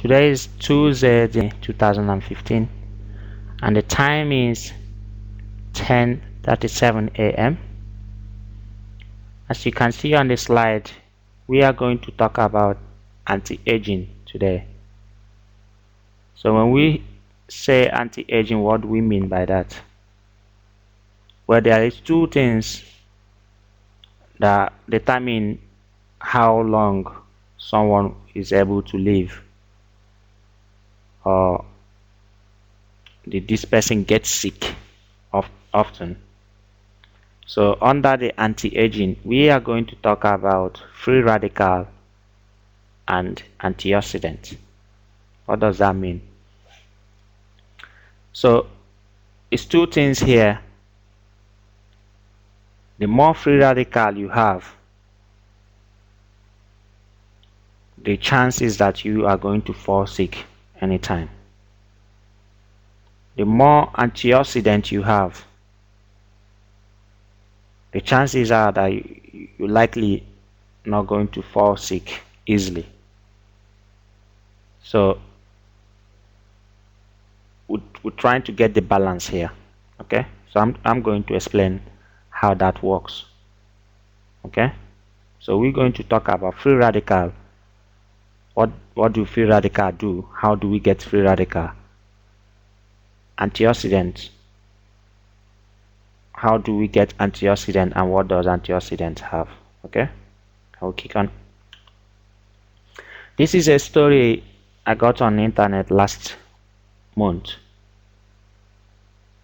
Today is Tuesday, 2015, and the time is 10:37 a.m. As you can see on the slide, we are going to talk about anti-aging today. So when we say anti-aging, what do we mean by that? Well, there is two things that determine how long someone is able to live, or this person gets sick often. So under the anti-aging, we are going to talk about free radical and antioxidant. What does that mean? So it's two things here. The more free radical you have, the chances that you are going to fall sick anytime. The more antioxidant you have, the chances are that you're likely not going to fall sick easily. So we're trying to get the balance here. Okay, so I'm going to explain how that works. Okay, so we're going to talk about free radical. What do free radical do? How do we get free radical? Antioxidants. How do we get antioxidant, and what does antioxidant have? Okay, I'll kick on. This is a story I got on the internet last month.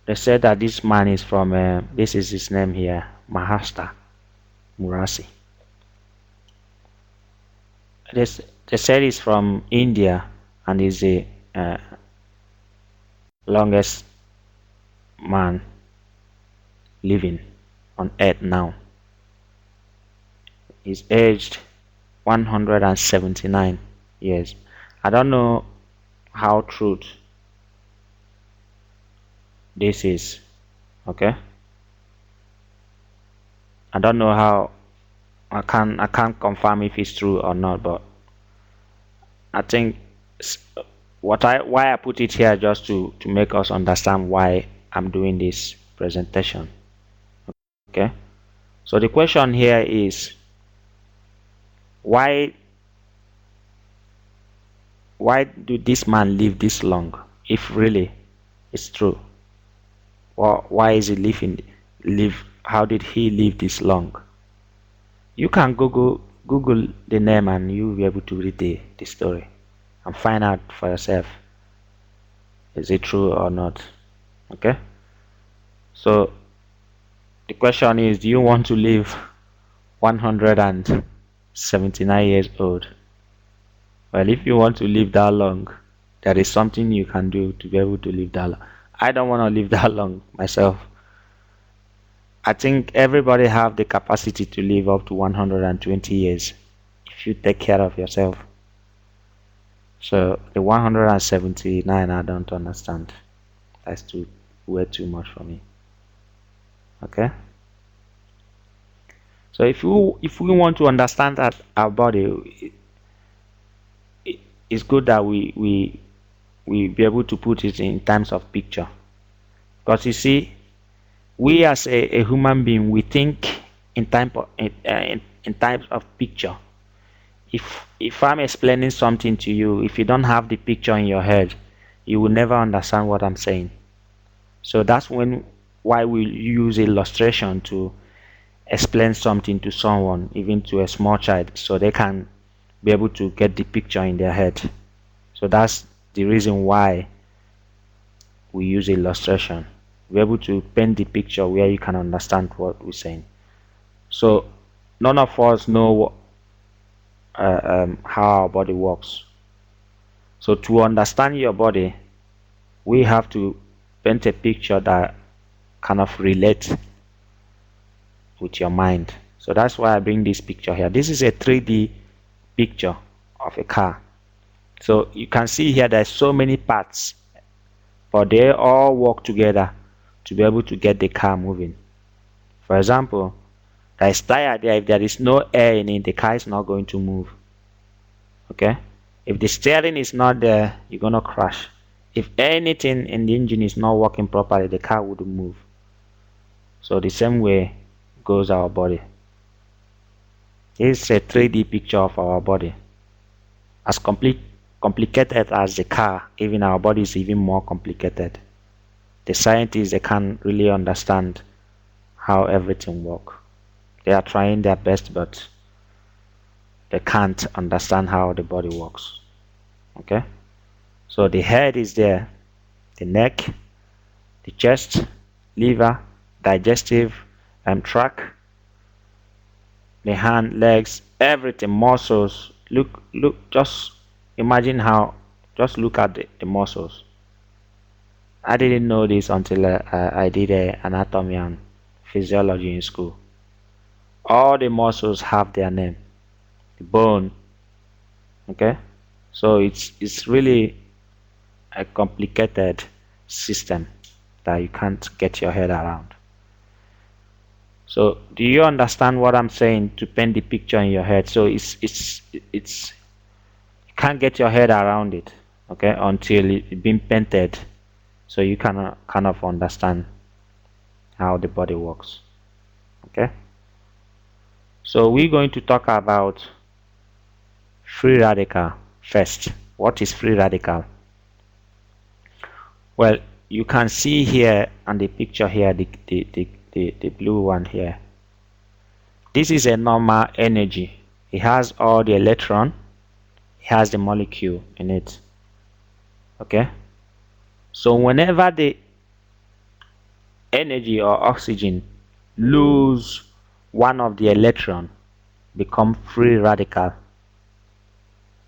They said that this man is from this is his name here, Mahatma Murasi. They said he's from India and is the longest man living on earth now. He's aged 179 years. I don't know how true this is. Okay, I don't know how. I can't confirm if it's true or not, but I think why I put it here just to make us understand why I'm doing this presentation. Okay, so the question here is why do this man live this long, if really it's true? Well, why is he live? How did he live this long? You can Google the name and you'll be able to read the story and find out for yourself, is it true or not. Okay, so the question is, do you want to live 179 years old? Well, if you want to live that long, there is something you can do to be able to live that long. I don't want to live that long myself. I think everybody have the capacity to live up to 120 years if you take care of yourself. So the 179, I don't understand. That's way too much for me. Okay. So if we want to understand that our body, it's good that we be able to put it in terms of picture, because you see, we as a human being, we think in types of picture. If I'm explaining something to you, if you don't have the picture in your head, you will never understand what I'm saying. So that's why we use illustration to explain something to someone, even to a small child, so they can be able to get the picture in their head. So that's the reason why we use illustration. We're able to paint the picture where you can understand what we're saying. So none of us know how our body works. So to understand your body, we have to paint a picture that kind of relates with your mind. So that's why I bring this picture here. This is a 3D picture of a car. So you can see here there's so many parts, but they all work together to be able to get the car moving. For example, there is tire there. If there is no air in it, the car is not going to move. Okay, If the steering is not there, you're gonna crash. If anything in the engine is not working properly, the car wouldn't move. So the same way goes our body. This is a 3D picture of our body. As complicated as the car, even our body is even more complicated. The scientists, they can't really understand how everything works. They are trying their best, but they can't understand how the body works. Okay, so the head is there, the neck, the chest, liver, digestive tract, the hand, legs, everything, muscles. Look, just imagine how, just look at the muscles. I didn't know this until I did anatomy and physiology in school. All the muscles have their name. The bone, okay, so it's really a complicated system that you can't get your head around. So do you understand what I'm saying, to paint the picture in your head? So it's you can't get your head around it, okay, until it's been painted, so you can kind of understand how the body works. Okay, so we're going to talk about free radical first. What is free radical? Well, you can see here on the picture here, the blue one here. This is a normal energy. It has all the electron, it has the molecule in it. Okay, so whenever the energy or oxygen lose one of the electron, become free radical.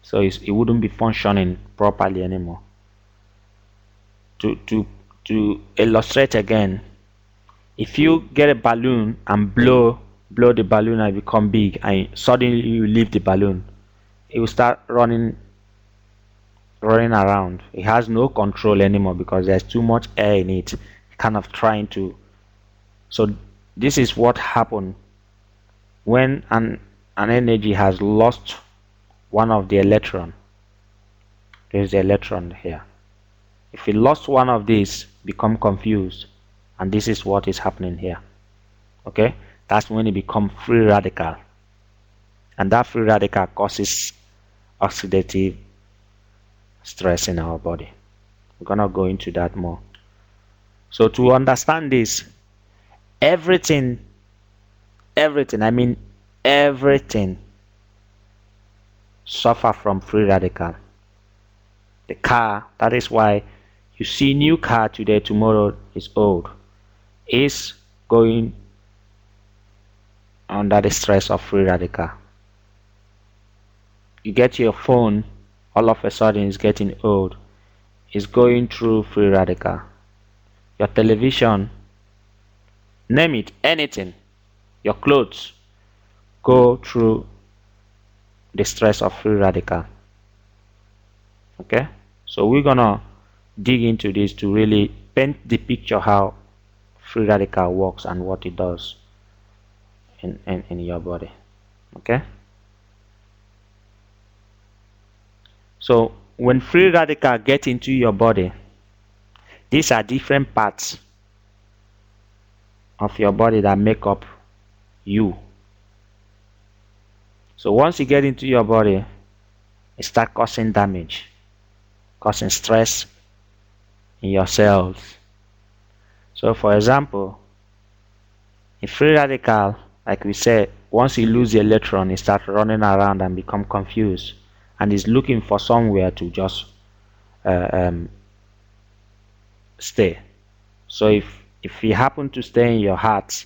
So it wouldn't be functioning properly anymore. To illustrate again, if you get a balloon and blow the balloon and become big, and suddenly you leave the balloon, it will start running around. It has no control anymore because there's too much air in it, kind of trying to. So this is what happened when an energy has lost one of the electron. There's the electron here. If it lost one of these, become confused, and this is what is happening here. Okay, that's when it becomes free radical, and that free radical causes oxidative stress in our body. We're gonna go into that more. So to understand this, everything, I mean everything, suffer from free radical. The car, that is why you see new car today, tomorrow is old, is going under the stress of free radical. You get your phone, all of a sudden it's getting old, it's going through free radical. Your television, name it, anything, your clothes, go through the stress of free radical. Okay, so we're gonna dig into this to really paint the picture how free radical works and what it does in your body. Okay, so when free radical get into your body, these are different parts of your body that make up you. So once you get into your body, it start causing damage, causing stress in your cells. So for example, a free radical, like we said, once you lose the electron, it starts running around and become confused, and is looking for somewhere to just stay. So if you happen to stay in your heart,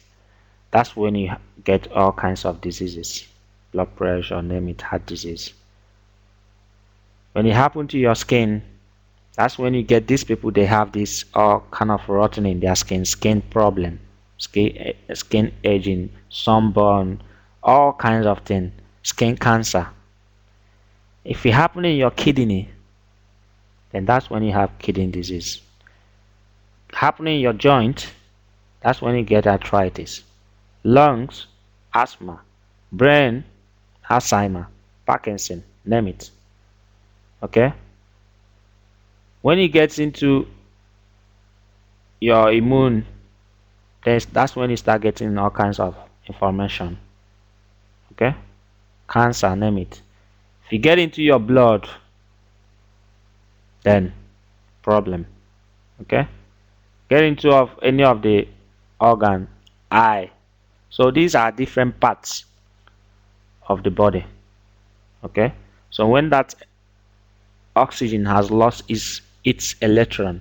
that's when you get all kinds of diseases, blood pressure, name it, heart disease. When it happens to your skin, that's when you get these people, they have this all kind of rotten in their skin problem, skin aging, sunburn, all kinds of things, skin cancer. If it happens in your kidney, then that's when you have kidney disease. Happening in your joint, that's when you get arthritis. Lungs, asthma. Brain, Alzheimer, Parkinson, name it. Okay, when it gets into your immune, that's when you start getting all kinds of information. Okay, cancer, name it. If you get into your blood, then problem. Okay, get into of any of the organ, eye. So these are different parts of the body. Okay, so when that oxygen has lost its electron,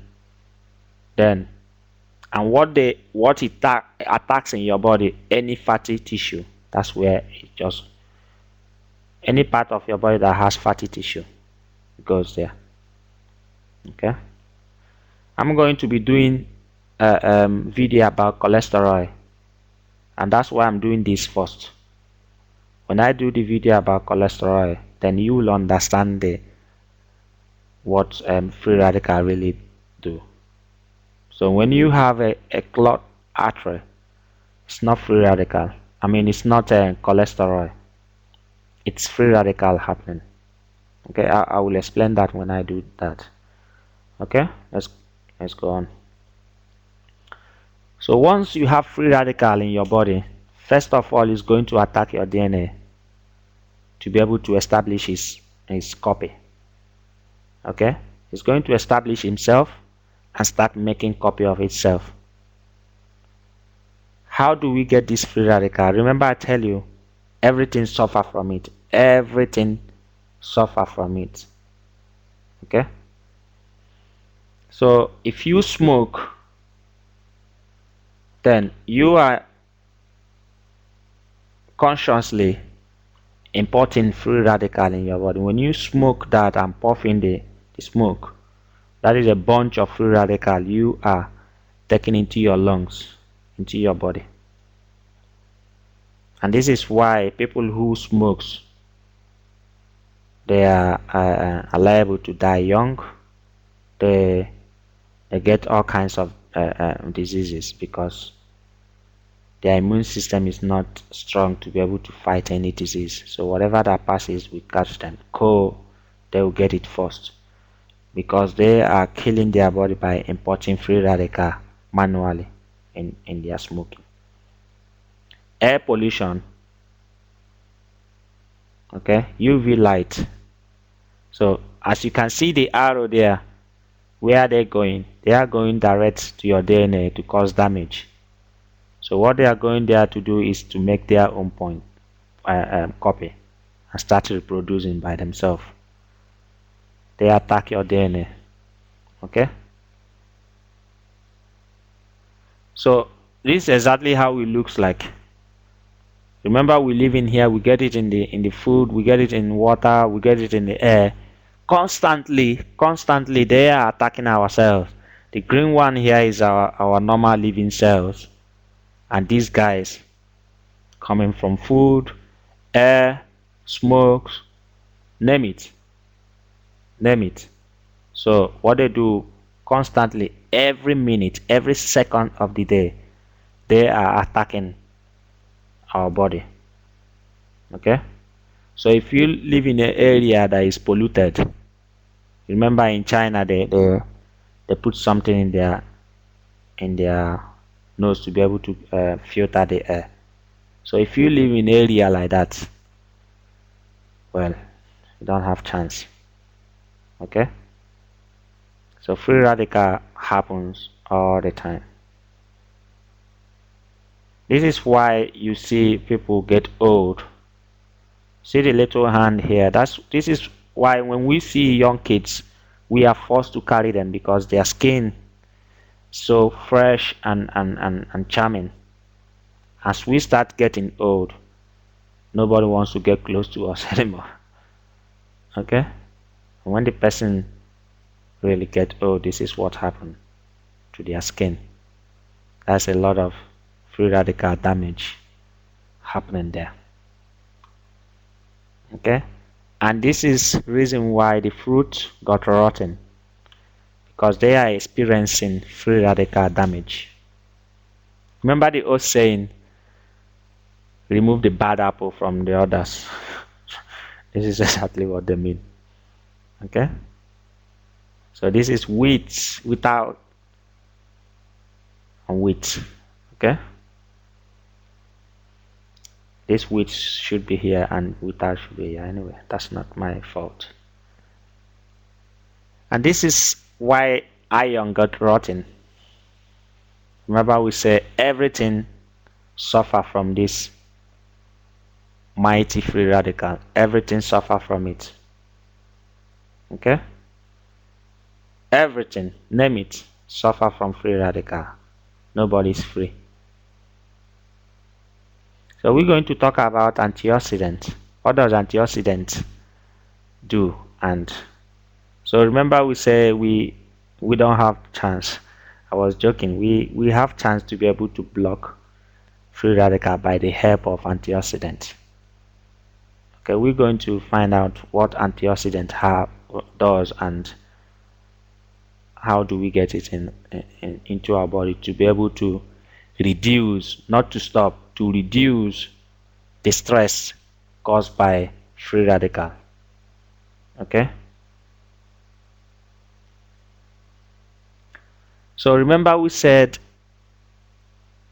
then and what it attacks in your body, any fatty tissue, that's where it just, any part of your body that has fatty tissue goes there. Okay, I'm going to be doing a video about cholesterol, and that's why I'm doing this first. When I do the video about cholesterol, then you will understand what free radical really do. So when you have a clot artery, it's not free radical. I mean, it's not cholesterol. It's free radical happening. Okay, I will explain that when I do that. Okay, let's go on. So once you have free radical in your body, first of all, it's going to attack your DNA to be able to establish his copy. Okay, it's going to establish himself and start making copy of itself. How do we get this free radical? Remember, I tell you, everything suffer from it. Everything suffer from it. Okay, so if you smoke, then you are consciously importing free radical in your body. When you smoke that and puff in the smoke, that is a bunch of free radical you are taking into your lungs, into your body. And this is why people who smokes, they are liable to die young. They get all kinds of diseases because their immune system is not strong to be able to fight any disease. So whatever that passes will catch them. They will get it first because they are killing their body by importing free radical manually in their smoking. Air pollution. Okay, UV light. So as you can see the arrow there, where are they going? They are going direct to your DNA to cause damage. So what they are going there to do is to make their own copy and start reproducing by themselves. They attack your DNA. Okay, so this is exactly how it looks like. Remember, we live in here, we get it in the food, we get it in water, we get it in the air. Constantly they are attacking our cells. The green one here is our normal living cells, and these guys coming from food, air, smokes, name it. So what they do constantly, every minute, every second of the day, they are attacking our body. Okay, so if you live in an area that is polluted, remember in China they put something in their nose to be able to filter the air. So if you live in an area like that, well, you don't have chance. Okay, so free radical happens all the time. This is why you see people get old. See the little hand here. This is why when we see young kids, we are forced to carry them because their skin so fresh and charming. As we start getting old, nobody wants to get close to us anymore. Okay, when the person really get old, this is what happened to their skin. That's a lot of free radical damage happening there. Okay, and this is reason why the fruit got rotten, because they are experiencing free radical damage. Remember the old saying, remove the bad apple from the others. This is exactly what they mean. Okay, so this is with, without, and with. Okay, this with should be here and without should be here. Anyway, that's not my fault. And this is why iron got rotten. Remember, we say everything suffer from this mighty free radical. Everything suffer from it. Okay, everything, name it, suffer from free radical. Nobody's free. So we're going to talk about antioxidant. What does antioxidant do? And so remember, we say we don't have chance. I was joking. We have chance to be able to block free radical by the help of antioxidant. Okay, we're going to find out what antioxidant does and how do we get it into our body to be able to reduce, not to stop, to reduce the stress caused by free radical. Okay, so remember we said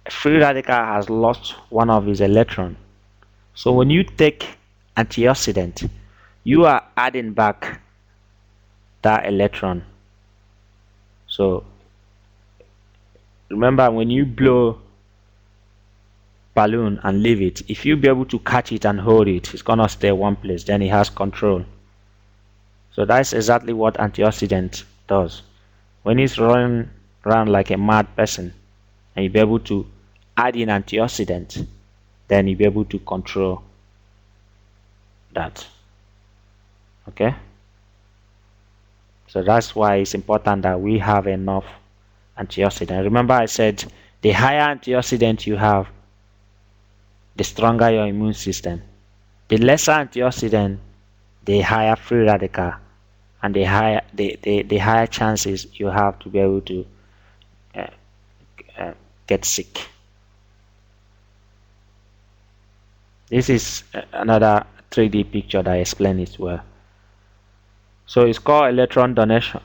free radical has lost one of his electrons. So when you take antioxidant, you are adding back that electron. So remember, when you blow balloon and leave it, if you be able to catch it and hold it, it's gonna stay one place, then it has control. So that's exactly what antioxidant does. When it's running around like a mad person and you be able to add in antioxidant, then you be able to control that. Okay, so that's why it's important that we have enough antioxidant. Remember, I said the higher antioxidant you have, the stronger your immune system. The lesser antioxidant, the higher free radical, and the higher chances you have to be able to uh, get sick. This is another 3D picture that explains it well. So it's called electron donation.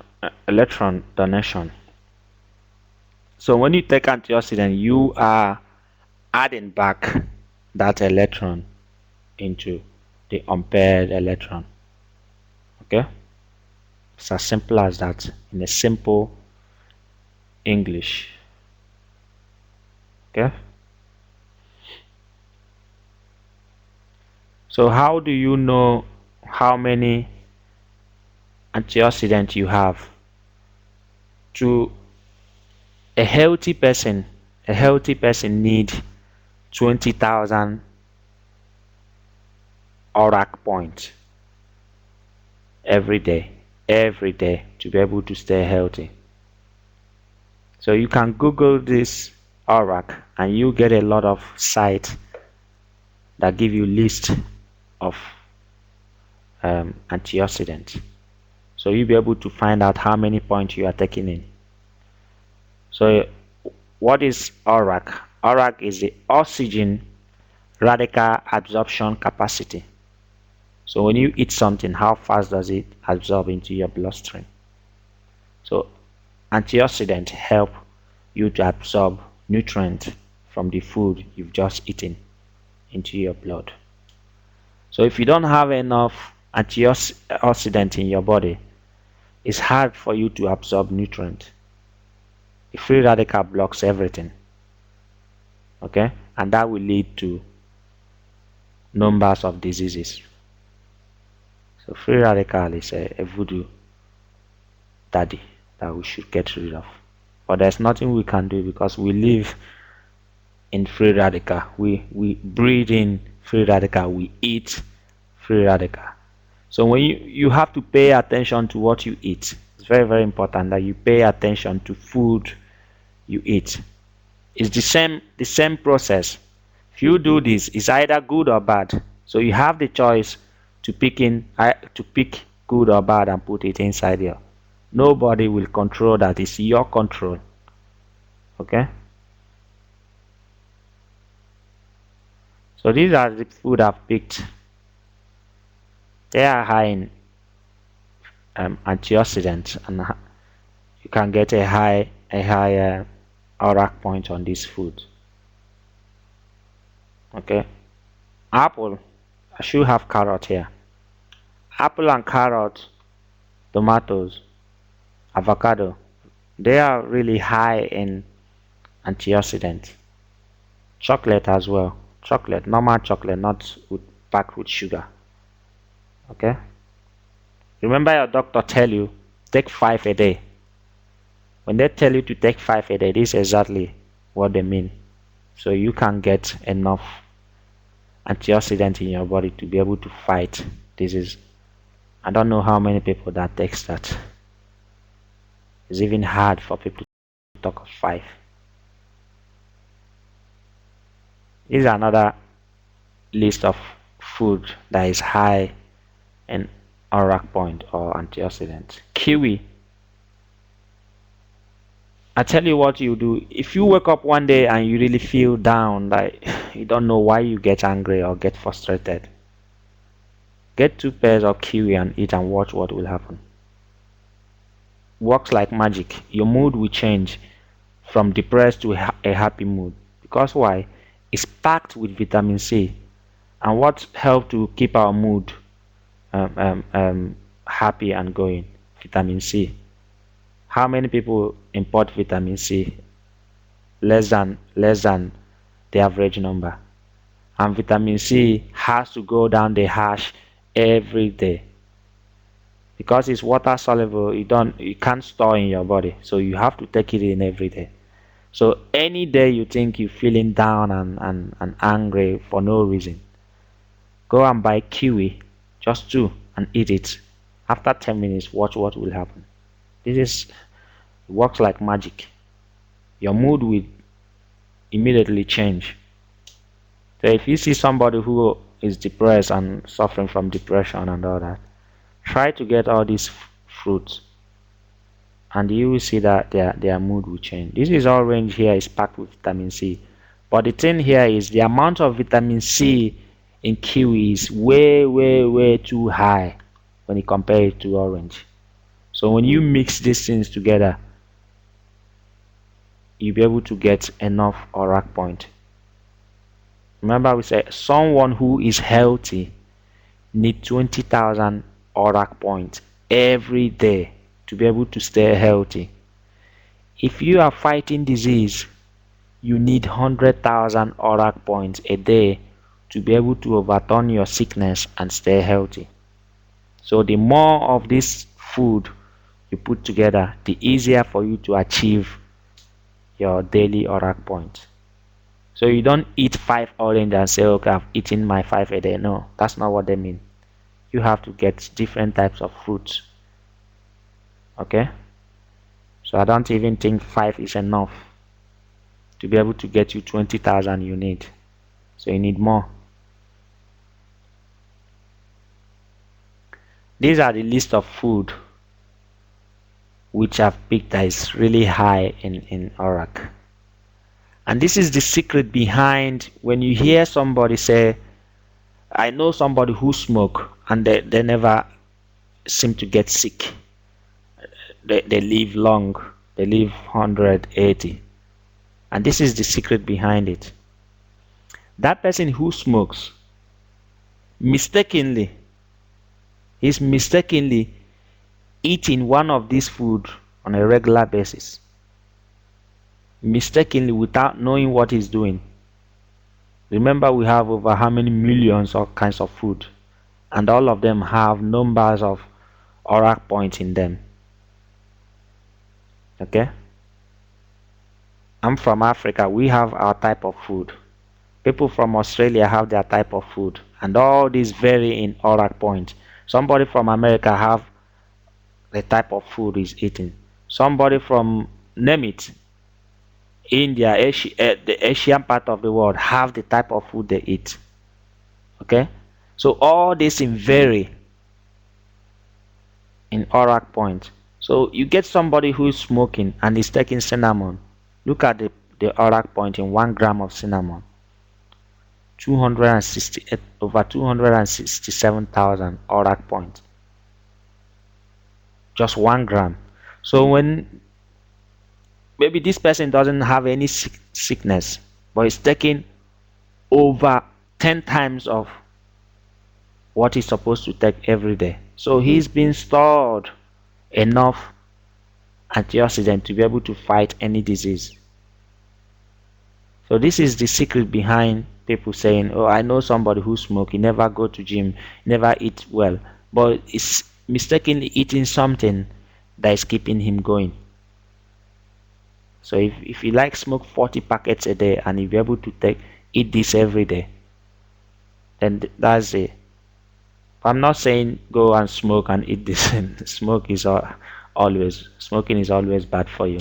Electron donation. So when you take antioxidant, you are adding back that electron into the unpaired electron. Okay, it's as simple as that in a simple English. Okay, so how do you know how many antioxidants you have? To a healthy person needs 20,000 ORAC points every day to be able to stay healthy. So you can Google this ORAC and you get a lot of sites that give you list of antioxidants. So you'll be able to find out how many points you are taking in. So what is ORAC? ORAC is the oxygen radical absorption capacity. So when you eat something, how fast does it absorb into your bloodstream? So antioxidants help you to absorb nutrients from the food you've just eaten into your blood. So if you don't have enough antioxidant in your body, it's hard for you to absorb nutrients. The free radical blocks everything. Okay, and that will lead to numbers of diseases. So free radical is a voodoo daddy that we should get rid of. But there's nothing we can do because we live in free radical. We breathe in free radical. We eat free radical. So when you have to pay attention to what you eat. It's very, very important that you pay attention to food you eat. It's the same process. If you do this, it's either good or bad. So you have the choice to pick good or bad and put it inside here. Nobody will control that. It's your control. Okay. So these are the food I've picked. They are high in antioxidants, and you can get a high ORAC point on this food. Okay, apple. I should have carrot here. Apple and carrot, tomatoes, avocado, they are really high in antioxidants. Chocolate as well. Chocolate, normal chocolate, not packed with sugar. Okay. Remember your doctor tell you take 5 a day. When they tell you to take 5 a day, this is exactly what they mean. So you can get enough antioxidant in your body to be able to fight disease. I don't know how many people that takes that. It's even hard for people to talk of 5. This is another list of food that is high in ORAC point or antioxidant. Kiwi. I tell you what you do. If you wake up one day and you really feel down, like you don't know why you get angry or get frustrated, get 2 pairs of kiwi and eat and watch what will happen. Works like magic. Your mood will change from depressed to a happy mood. Because why? It's packed with vitamin C. And what helps to keep our mood happy and going? Vitamin C. How many people import vitamin C? Less than the average number. And vitamin C has to go down the hash every day. Because it's water soluble, you can't store in your body. So you have to take it in every day. So any day you think you're feeling down and angry for no reason, go and buy kiwi, just 2, and eat it. After 10 minutes, watch what will happen. It works like magic. Your mood will immediately change. So if you see somebody who is depressed and suffering from depression and all that, try to get all these fruits and you will see that their mood will change. This is orange here is packed with vitamin C. But the thing here is the amount of vitamin C in kiwi is way too high when you compare it to orange. So when you mix these things together, you'll be able to get enough ORAC point. Remember we said someone who is healthy need 20,000 ORAC points every day to be able to stay healthy. If you are fighting disease, you need 100,000 ORAC points a day to be able to overturn your sickness and stay healthy. So the more of this food you put together, the easier for you to achieve your daily ORAC points. So you don't eat 5 orange and say, okay, I've eaten my 5 a day. No, that's not what they mean. You have to get different types of fruits. Okay? So I don't even think 5 is enough to be able to get you 20,000 you need. So you need more. These are the list of food which I've picked that is really high in ORAC. And this is the secret behind when you hear somebody say, I know somebody who smoke and they never seem to get sick. They live long. They live 180. And this is the secret behind it. That person who smokes is mistakenly eating one of these food on a regular basis. Mistakenly without knowing what he's doing. Remember we have over how many millions of kinds of food and all of them have numbers of ORAC points in them. Okay? I'm from Africa. We have our type of food. People from Australia have their type of food. And all these vary in ORAC points. Somebody from America have the type of food he's eating. Somebody from, name it, India, Asia, the Asian part of the world have the type of food they eat. Okay? So all this in vary in ORAC points. So you get somebody who is smoking and is taking cinnamon. Look at the ORAC point in 1 gram of cinnamon. 268 over 267,000 ORAC points. just 1 gram. So when maybe this person doesn't have any sickness, but is taking over 10 times of what he's supposed to take every day. So he's been stored enough antioxidant to be able to fight any disease. So this is the secret behind people saying, "Oh, I know somebody who smoke. He never go to gym, never eat well, but it's mistakenly eating something that is keeping him going." So if you like smoke 40 packets a day and you be able to eat this every day, then that's it. I'm not saying go and smoke and eat this. Smoking is always bad for you.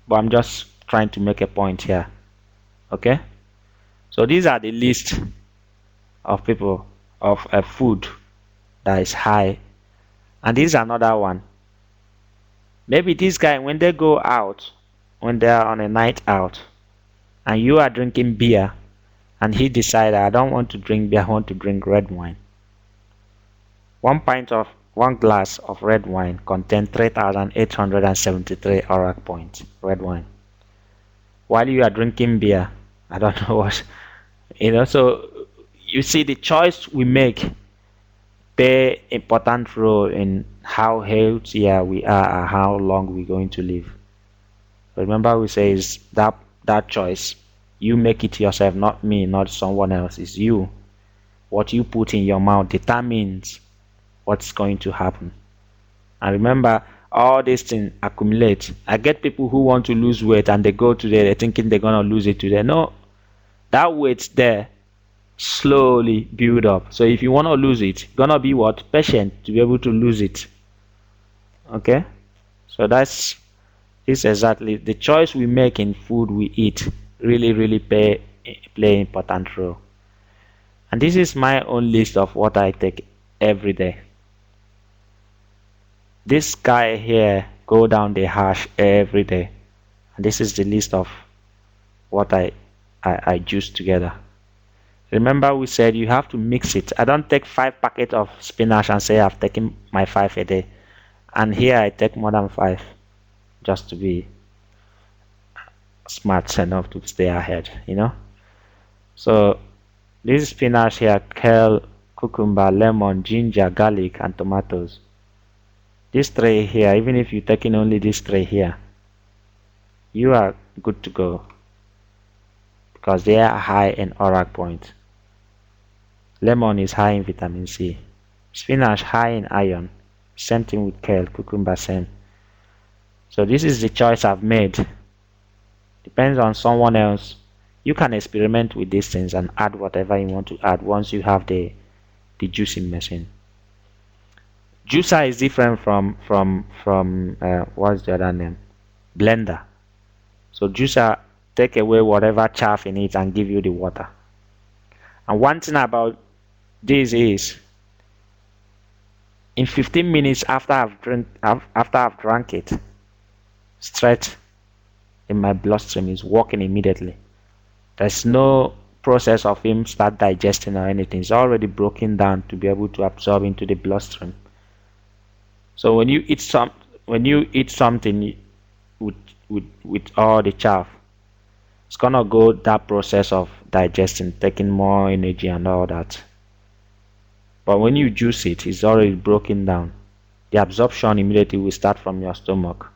But I'm just trying to make a point here. Okay? So these are the list of people of a food that is high. And this is another one. Maybe this guy, when they go out, when they are on a night out, and you are drinking beer, and he decided, I don't want to drink beer, I want to drink red wine. 1 glass of red wine contains 3,873 ORAC points. Red wine. While you are drinking beer, I don't know what, so you see the choice we make play important role in how healthier we are and how long we're going to live. Remember we say is that choice, you make it yourself, not me, not someone else. It's you. What you put in your mouth determines what's going to happen. And remember, all these things accumulate. I get people who want to lose weight and they go today, they're thinking they're gonna lose it today. No, that weight there slowly build up. So if you want to lose it, gonna be what? Patient to be able to lose it. Okay? So this exactly the choice we make in food we eat really play important role. And this is my own list of what I take every day. This guy here go down the hash every day, and this is the list of what I juice together. Remember we said you have to mix it. I don't take 5 packets of spinach and say I've taken my 5 a day, and here I take more than 5 just to be smart enough to stay ahead, So this spinach here, kale, cucumber, lemon, ginger, garlic, and tomatoes. These 3 here, even if you're taking only these 3 here, you are good to go because they are high in ORAC points. Lemon is high in vitamin C. Spinach high in iron. Same thing with kale, cucumber, same. So this is the choice I've made. Depends on someone else. You can experiment with these things and add whatever you want to add once you have the juicing machine. Juicer is different from what's the other name? Blender. So juicer take away whatever chaff in it and give you the water. And one thing about this is, in 15 minutes after I've drank it, straight in my bloodstream is working immediately. There's no process of him start digesting or anything. It's already broken down to be able to absorb into the bloodstream. So when you eat something with all the chaff, it's gonna go that process of digesting, taking more energy and all that. But when you juice it, it's already broken down. The absorption immediately will start from your stomach.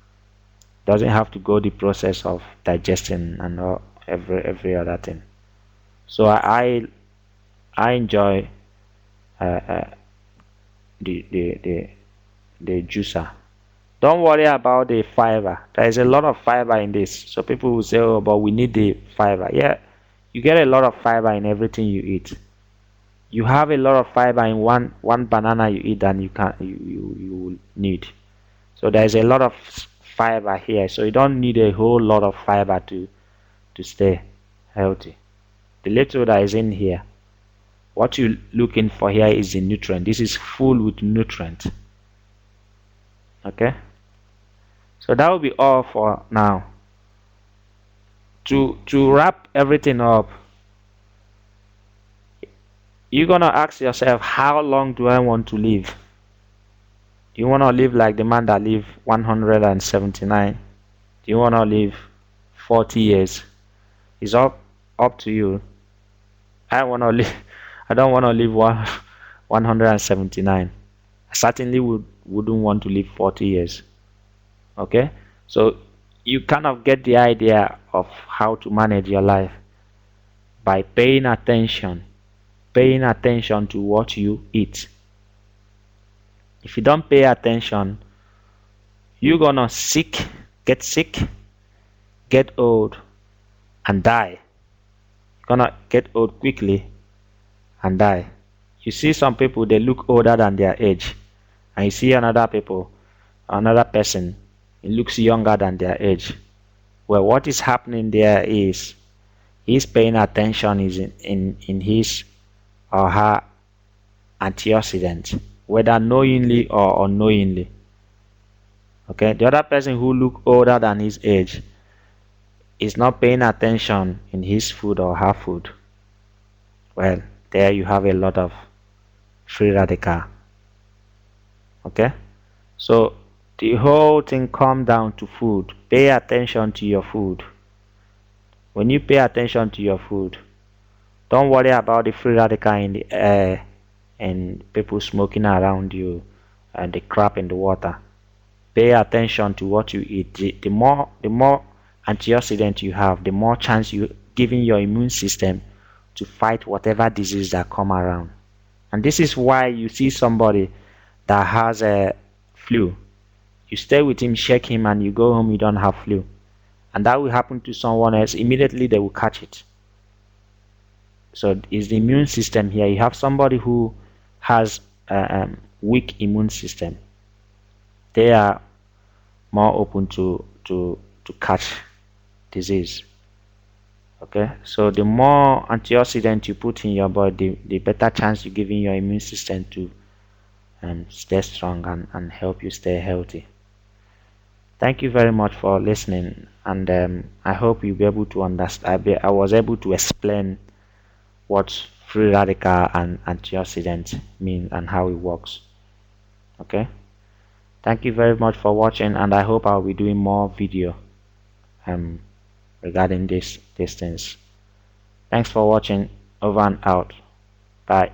Doesn't have to go the process of digesting and all, every other thing. So I enjoy the juicer. Don't worry about the fiber. There is a lot of fiber in this. So people will say, "Oh, but we need the fiber." Yeah, you get a lot of fiber in everything you eat. You have a lot of fiber in one banana you eat than you will need. So there is a lot of fiber here. So you don't need a whole lot of fiber to stay healthy. The little that is in here, what you're looking for here is the nutrient. This is full with nutrient. Okay, so that will be all for now. To wrap everything up, you're gonna ask yourself, how long do I want to live? you want to live like the man that lived 179? Do you want to live 40 years? It's up to you. I want to live. I don't want to live 179. I certainly wouldn't want to live 40 years. Okay, so you kind of get the idea of how to manage your life by paying attention to what you eat. If you don't pay attention, you're gonna get sick, get old, and die. You're gonna get old quickly and die. You see some people, they look older than their age, and you see another person, he looks younger than their age. Well, what is happening there is he's paying attention is in his or her antioxidant, whether knowingly or unknowingly. Okay, the other person who look older than his age is not paying attention in his food or her food. Well, there you have a lot of free radical. Okay, so the whole thing comes down to food. Pay attention to your food. When you pay attention to your food, don't worry about the free radical in the air and people smoking around you and the crap in the water. Pay attention to what you eat. The more antioxidant you have, the more chance you giving your immune system to fight whatever disease that come around. And this is why you see somebody that has a flu, you stay with him, shake him, and you go home, you don't have flu, and that will happen to someone else. Immediately they will catch it. So it's the immune system here. You have somebody who has a weak immune system, they are more open to catch disease. Okay, so the more antioxidant you put in your body, the better chance you're giving your immune system to stay strong and help you stay healthy. Thank you very much for listening, and I hope you'll be able to understand. I was able to explain what free radical and antioxidant mean and how it works. Okay, thank you very much for watching, and I hope I'll be doing more video regarding these things. Thanks for watching. Over and out. Bye.